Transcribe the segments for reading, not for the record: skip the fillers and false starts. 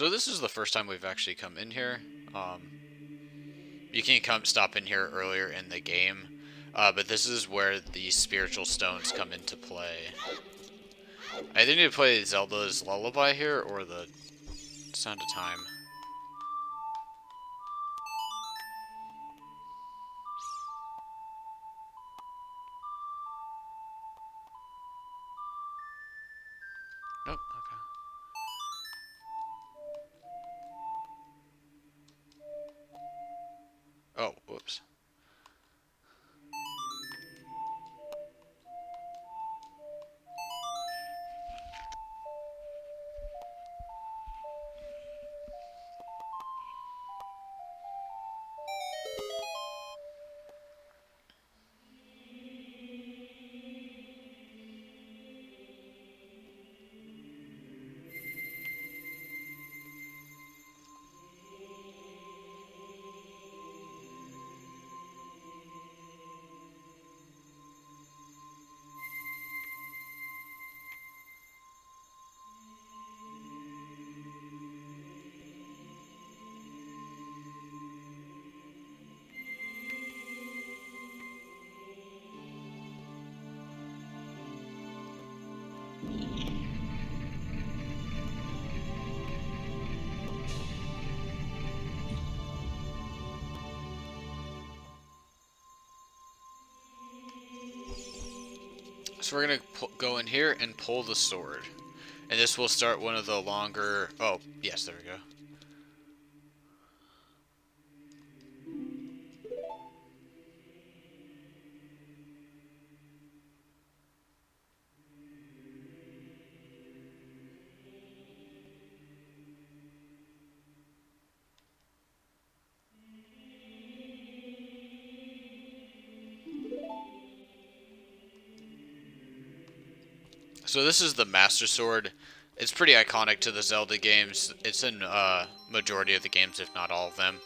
So this is the first time we've actually come in here. You can stop in here earlier in the game, but this is where the spiritual stones come into play. I either need to play Zelda's Lullaby here or the Sound of Time. Nope. Okay. Oh, whoops. So we're gonna go in here and pull the sword. And this will start one of the longer... Oh, yes, there we go. So this is the Master Sword. It's pretty iconic to the Zelda games. It's in majority of the games, if not all of them.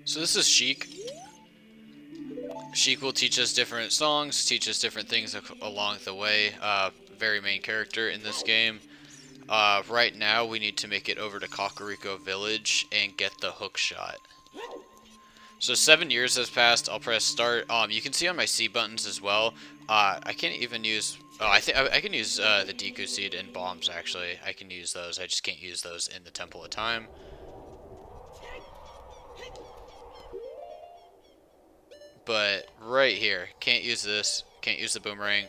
So this is Sheik. Sheik will teach us different songs, teach us different things along the way. Very main character in this game. Right now, we need to make it over to Kakariko Village and get the Hookshot. So 7 years has passed. I'll press start. You can see on my C buttons as well. I can't even use. Oh, I think I can use the Deku Seed and bombs. Actually, I can use those. I just can't use those in the Temple of Time. But right here, can't use this. Can't use the boomerang.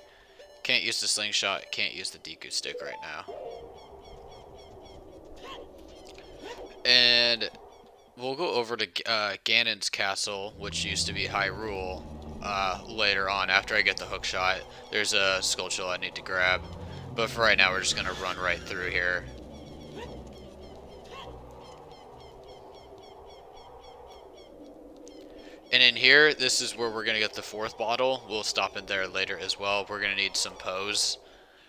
Can't use the slingshot. Can't use the Deku stick right now. And we'll go over to Ganon's castle, which used to be Hyrule. later on after I get the hook shot. There's a skull chill I need to grab. But for right now, we're just going to run right through here. And in here, this is where we're going to get the 4th bottle. We'll stop in there later as well. We're going to need some Poes.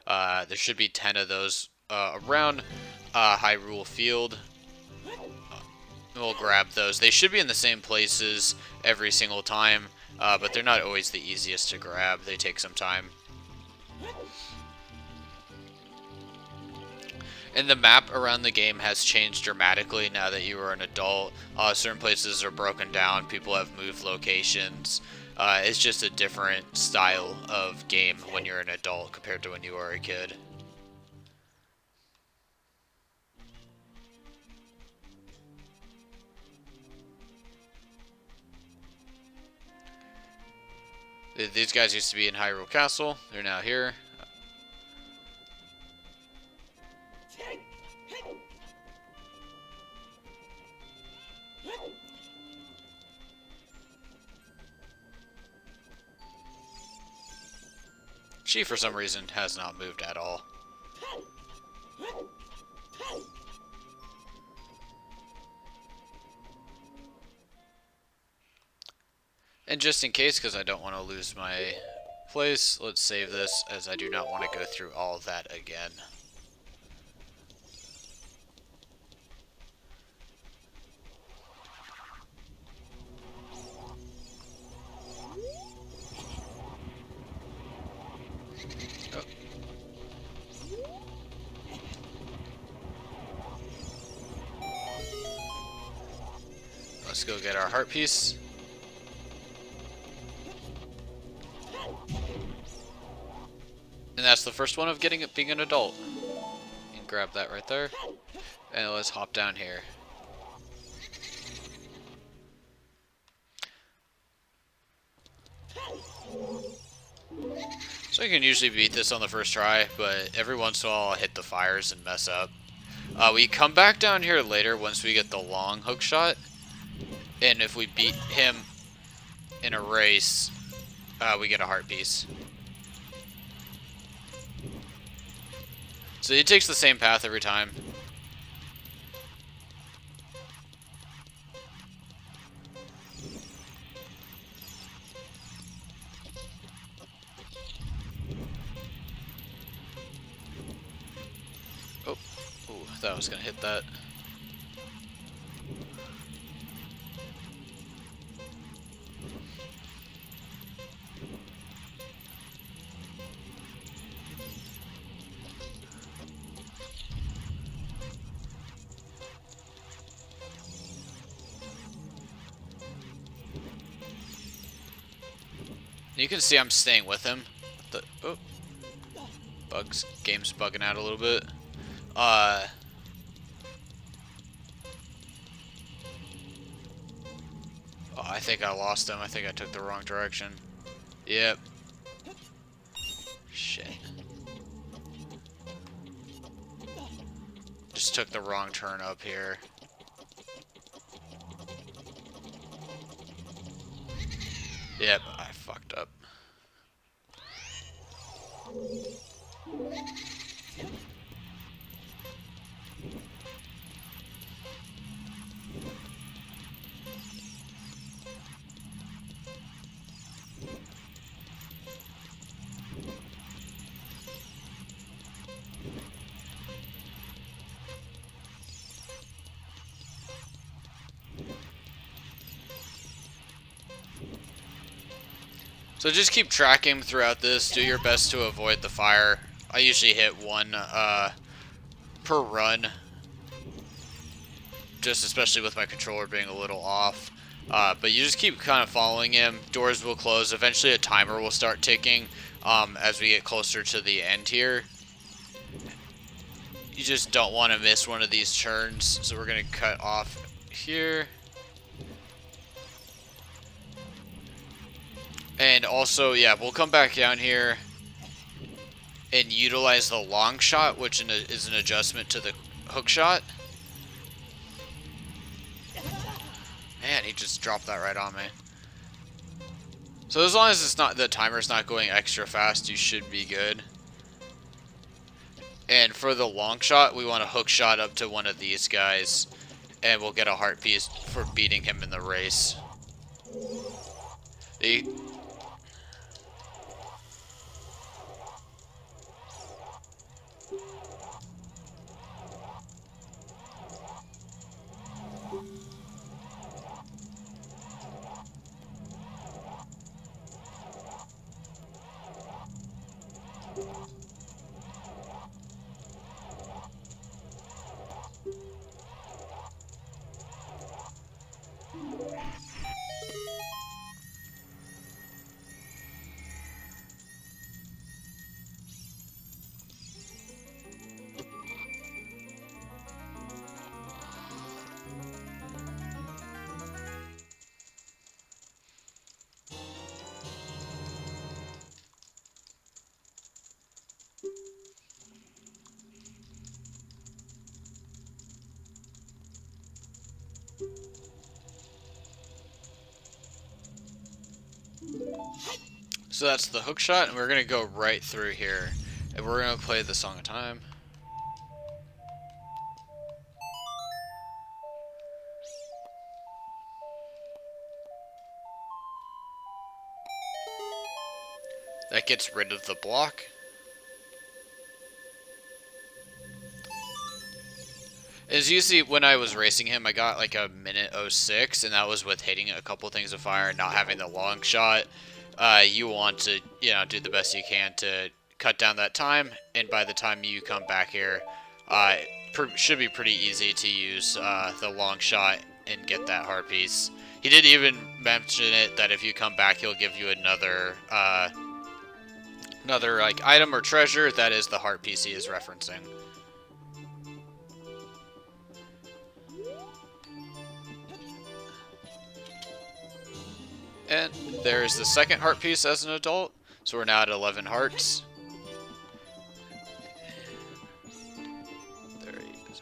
There should be 10 of those around Hyrule Field. We'll grab those. They should be in the same places every single time, but they're not always the easiest to grab. They take some time. And the map around the game has changed dramatically now that you are an adult. Certain places are broken down. People have moved locations. It's just a different style of game when you're an adult compared to when you were a kid. These guys used to be in Hyrule Castle. They're now here. She, for some reason, has not moved at all. And just in case, because I don't want to lose my place, let's save this, as I do not want to go through all of that again. Let's go get our heart piece. And that's the first one of being an adult. You can grab that right there. And let's hop down here. So you can usually beat this on the first try, but every once in a while I'll hit the fires and mess up. We come back down here later once we get the long hook shot. And if we beat him in a race, we get a heart piece. So it takes the same path every time. Oh, I thought I was gonna hit that. You can see I'm staying with him. Game's bugging out a little bit. Oh, I think I lost him. I think I took the wrong direction. Yep. Shit. Just took the wrong turn up here. Yep, I fucked up. So just keep tracking throughout this. Do your best to avoid the fire. I usually hit one per run. Just especially with my controller being a little off. But you just keep kind of following him. Doors will close. Eventually a timer will start ticking as we get closer to the end here. You just don't want to miss one of these turns. So we're going to cut off here. And also, yeah, we'll come back down here and utilize the long shot, which is an adjustment to the hook shot. Man, he just dropped that right on me. So as long as it's not the timer's not going extra fast, you should be good. And for the long shot, we want to hook shot up to one of these guys, and we'll get a heart piece for beating him in the race. The So that's the hook shot, and we're gonna go right through here, and we're gonna play the Song of Time. That gets rid of the block. As you see, when I was racing him, I got like a minute 06, and that was with hitting a couple things of fire and not having the long shot. You want to, do the best you can to cut down that time, and by the time you come back here, should be pretty easy to use the long shot and get that heart piece. He did even mention it that if you come back, he'll give you another like item or treasure. That is the heart piece he is referencing. And there's the second heart piece as an adult. So we're now at 11 hearts. There he is.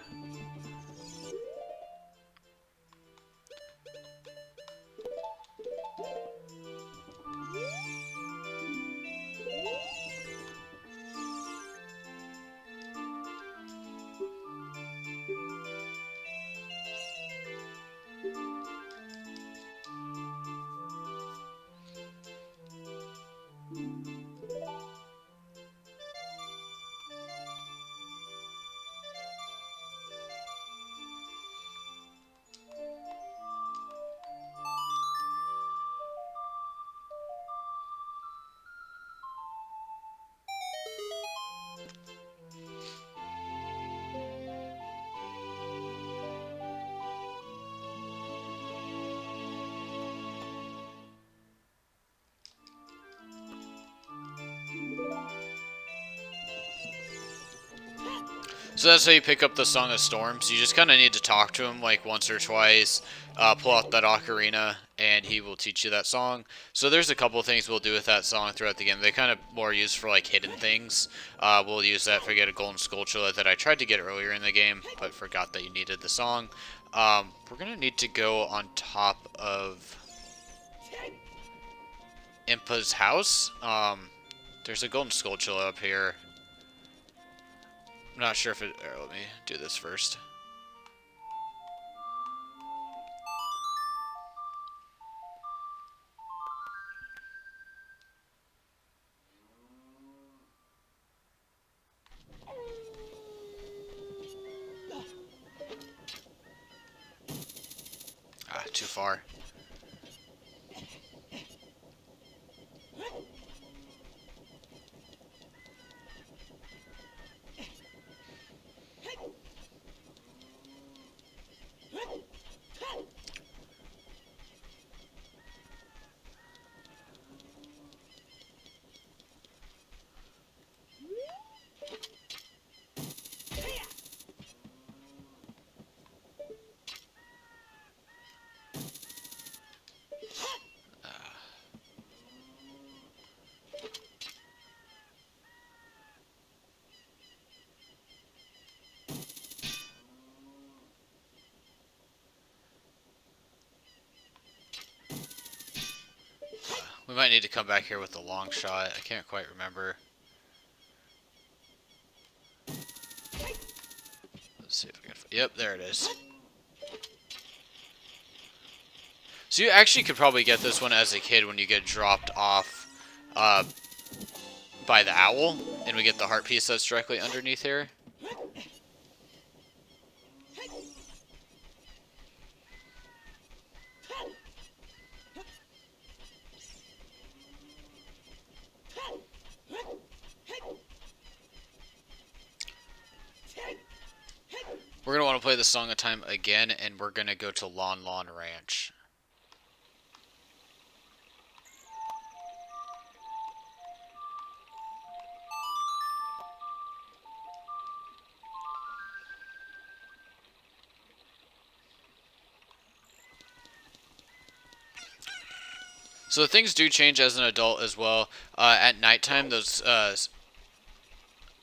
So that's how you pick up the Song of Storms. You just kind of need to talk to him like once or twice, pull out that ocarina, and he will teach you that song. So there's a couple of things we'll do with that song throughout the game. They kind of more used for like hidden things. We'll use that for get a golden skulltula that I tried to get earlier in the game, but forgot that you needed the song. We're going to need to go on top of Impa's house. There's a golden skulltula up here. I'm not sure if it... let me do this first. Ah, too far. We might need to come back here with the long shot. I can't quite remember. Let's see if I can... Yep, there it is. So you actually could probably get this one as a kid when you get dropped off by the owl, and we get the heart piece that's directly underneath here. We're going to want to play the Song of Time again, and we're going to go to Lon Lon Ranch. So things do change as an adult as well. At nighttime, those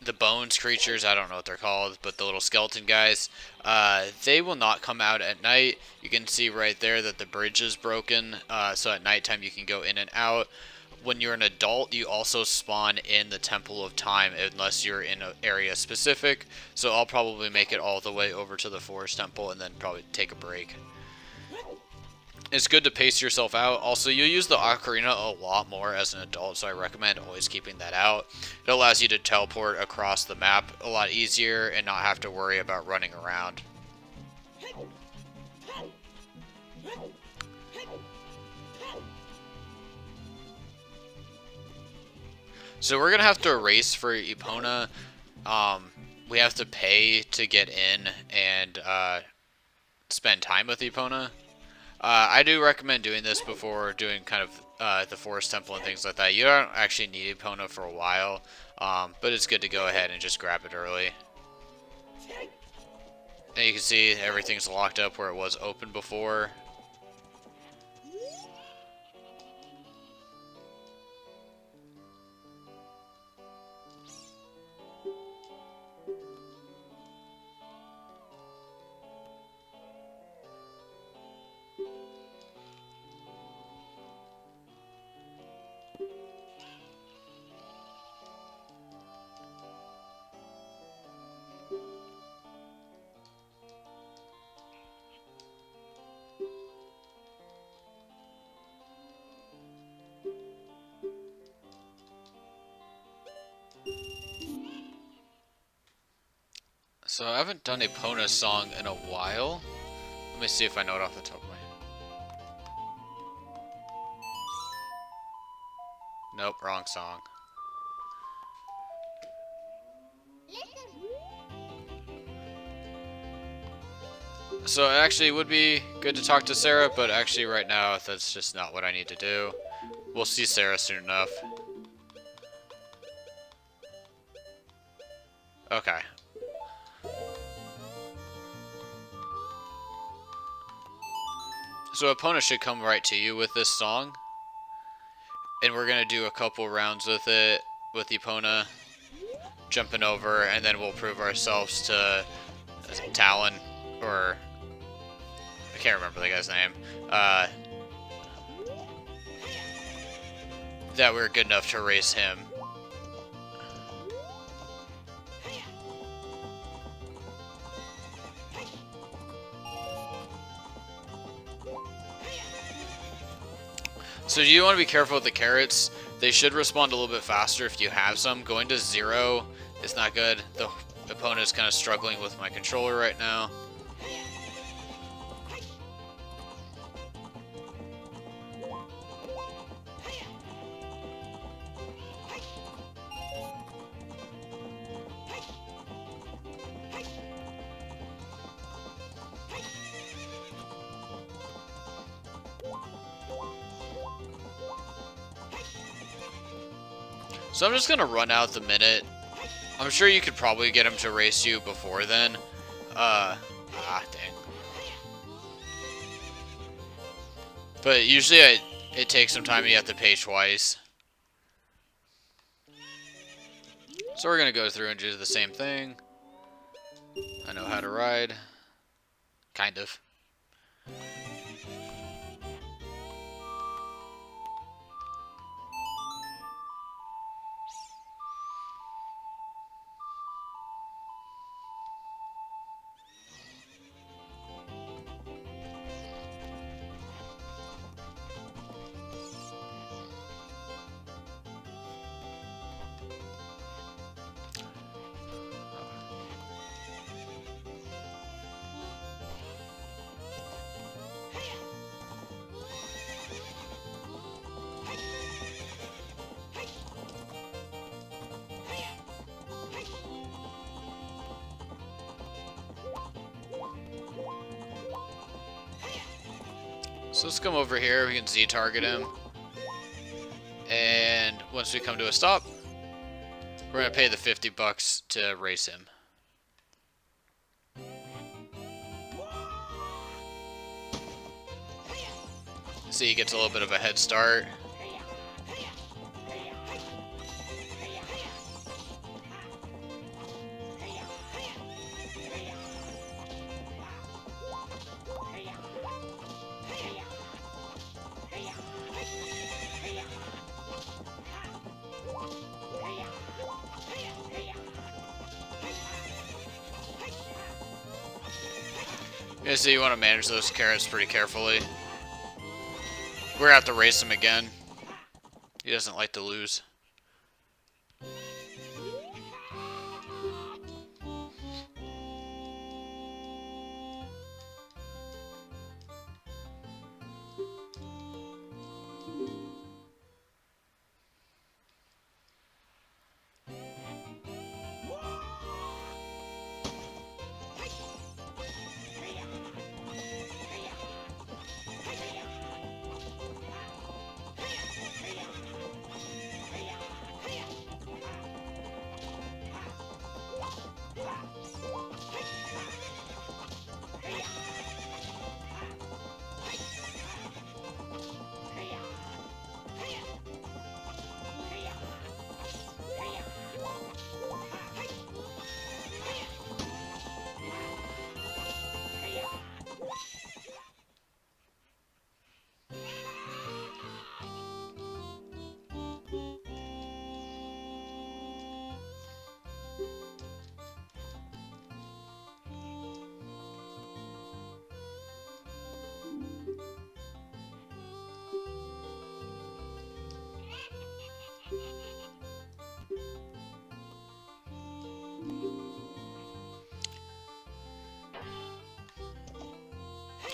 the bones creatures, I don't know what they're called, but the little skeleton guys, they will not come out at night. You can see right there that the bridge is broken, so at nighttime you can go in and out. When you're an adult, you also spawn in the Temple of Time unless you're in an area specific, so I'll probably make it all the way over to the Forest Temple and then probably take a break. It's good to pace yourself out. Also, you'll use the ocarina a lot more as an adult, so I recommend always keeping that out. It allows you to teleport across the map a lot easier and not have to worry about running around. So we're going to have to race for Epona. We have to pay to get in and spend time with Epona. I do recommend doing this before doing kind of the Forest Temple and things like that. You don't actually need Epona for a while, but it's good to go ahead and just grab it early. And you can see everything's locked up where it was open before. So I haven't done a Epona song in a while. Let me see if I know it off the top of my head. Nope, wrong song. So it actually would be good to talk to Sarah, but actually right now that's just not what I need to do. We'll see Sarah soon enough. Okay. So Epona should come right to you with this song. And we're going to do a couple rounds with it, with Epona. Jumping over, and then we'll prove ourselves to Talon, or... I can't remember the guy's name. That we're good enough to race him. So you want to be careful with the carrots. They should respond a little bit faster if you have some. Going to 0 is not good. The opponent is kind of struggling with my controller right now. So I'm just going to run out the minute. I'm sure you could probably get him to race you before then. Dang. But usually it takes some time and you have to pay twice. So we're going to go through and do the same thing. I know how to ride. Kind of. So let's come over here. We can Z target him. And once we come to a stop, we're going to pay the $50 to race him. See, he gets a little bit of a head start. Yeah, so you want to manage those carrots pretty carefully. We're gonna have to race him again. He doesn't like to lose.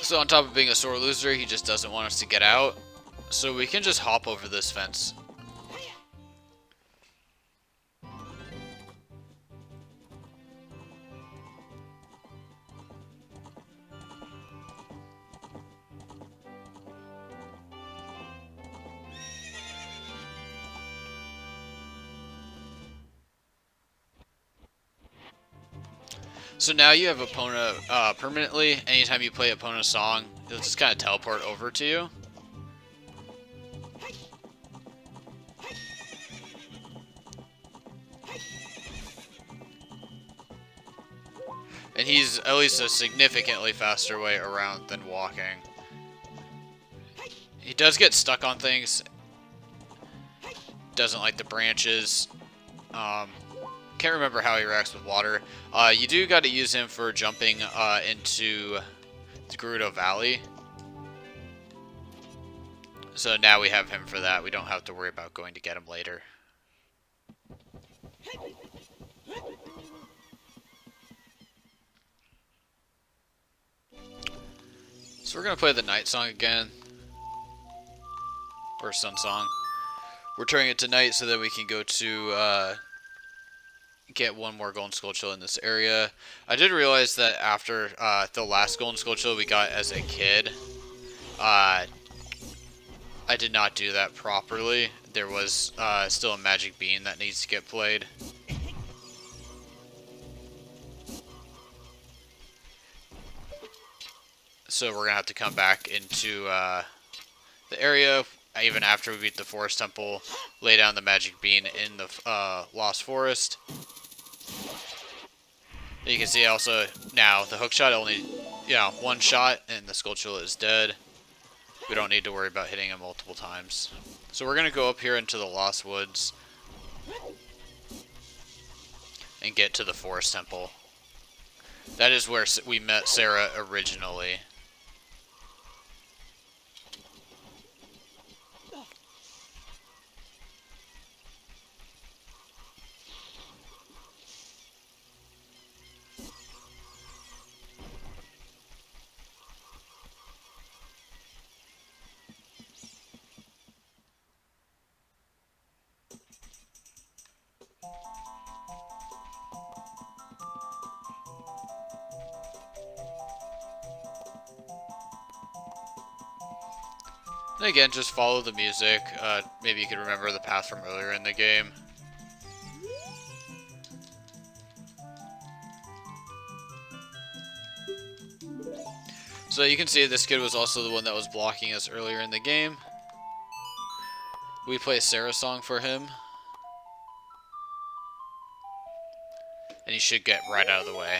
So on top of being a sore loser, he just doesn't want us to get out. So we can just hop over this fence. So now you have Epona permanently. Anytime you play Epona's song, it'll just kind of teleport over to you. And he's at least a significantly faster way around than walking. He does get stuck on things. Doesn't like the branches. Can't remember how he reacts with water. You do got to use him for jumping into the Gerudo Valley. So now we have him for that. We don't have to worry about going to get him later. So we're going to play the night song again. Or sun song. We're turning it to night so that we can go to get one more golden skulltula in this area. I did realize that after the last golden skulltula we got as a kid, I did not do that properly. There was still a magic bean that needs to get played. So we're gonna have to come back into the area even after we beat the forest temple, lay down the magic bean in the lost forest. You can see also now the hookshot only, one shot and the skulltula is dead. We don't need to worry about hitting him multiple times. So we're gonna go up here into the Lost Woods and get to the forest temple. That is where we met Sarah originally. And again, just follow the music. Maybe you could remember the path from earlier in the game. So you can see this kid was also the one that was blocking us earlier in the game. We play Sarah's song for him. And he should get right out of the way.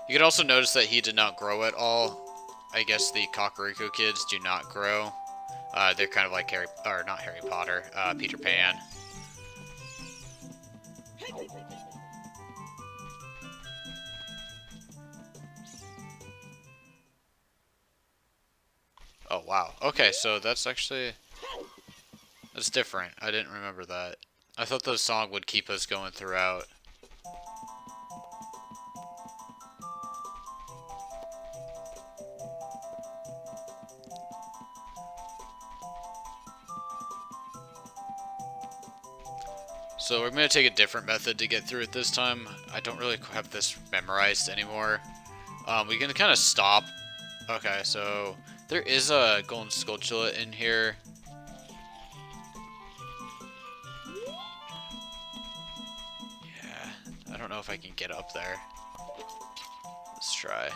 You can also notice that he did not grow at all. I guess the Kakariko kids do not grow. They're kind of like not Harry Potter, Peter Pan. Oh, wow. Okay, so that's different. I didn't remember that. I thought the song would keep us going throughout. So we're going to take a different method to get through it this time. I don't really have this memorized anymore. We can kind of stop. Okay, so there is a golden Skulltula in here. Yeah, I don't know if I can get up there. Let's try.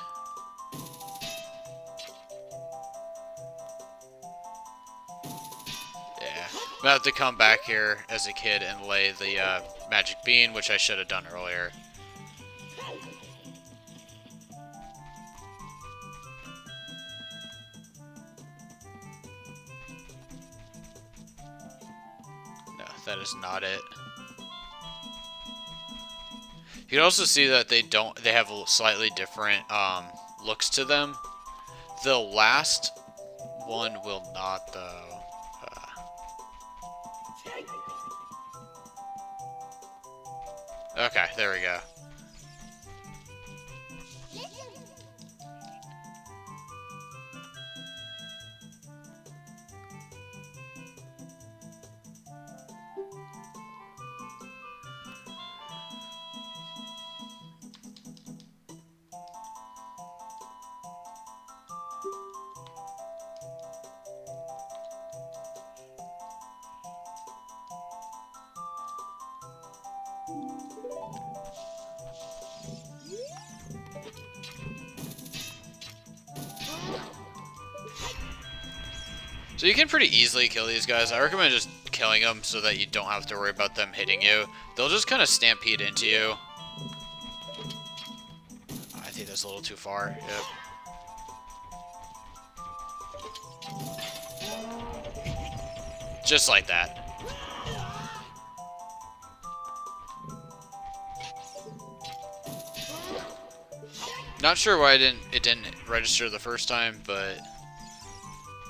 Yeah, I'm gonna have to come back here as a kid and lay the magic bean, which I should have done earlier. No, that is not it. You can also see that they have a slightly different looks to them. The last one will not, though. Okay, there we go. So you can pretty easily kill these guys. I recommend just killing them so that you don't have to worry about them hitting you. They'll just kind of stampede into you. I think that's a little too far. Yep. Just like that. Not sure why it didn't register the first time, but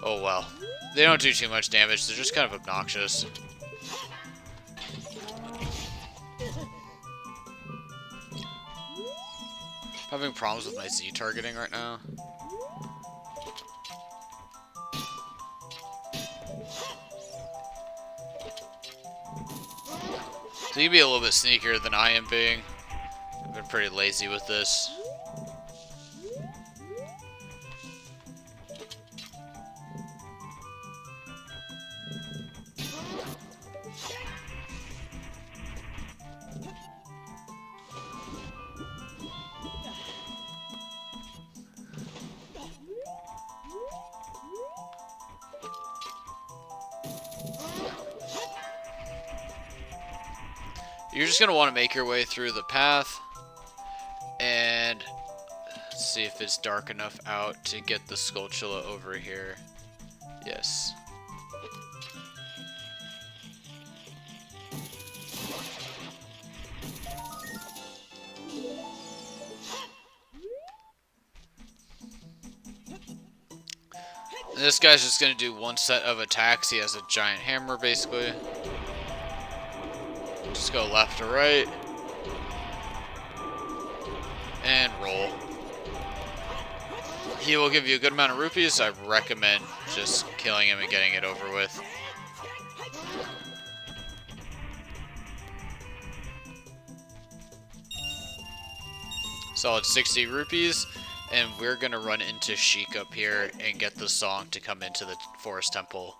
oh well. They don't do too much damage, they're just kind of obnoxious. Having problems with my Z targeting right now. So you can be a little bit sneakier than I am being. I've been pretty lazy with this. You're just going to want to make your way through the path and see if it's dark enough out to get the Skulltula over here. Yes. And this guy's just going to do one set of attacks. He has a giant hammer, basically. Just go left to right. And roll. He will give you a good amount of rupees. I recommend just killing him and getting it over with. Solid 60 rupees. and we're gonna run into Sheik up here and get the song to come into the forest temple.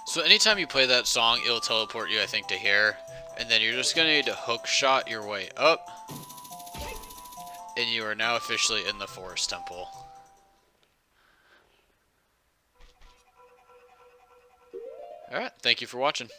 So anytime you play that song, it'll teleport you, I think, to here. And then you're just gonna need to hook shot your way up. And you are now officially in the forest temple. Alright, thank you for watching.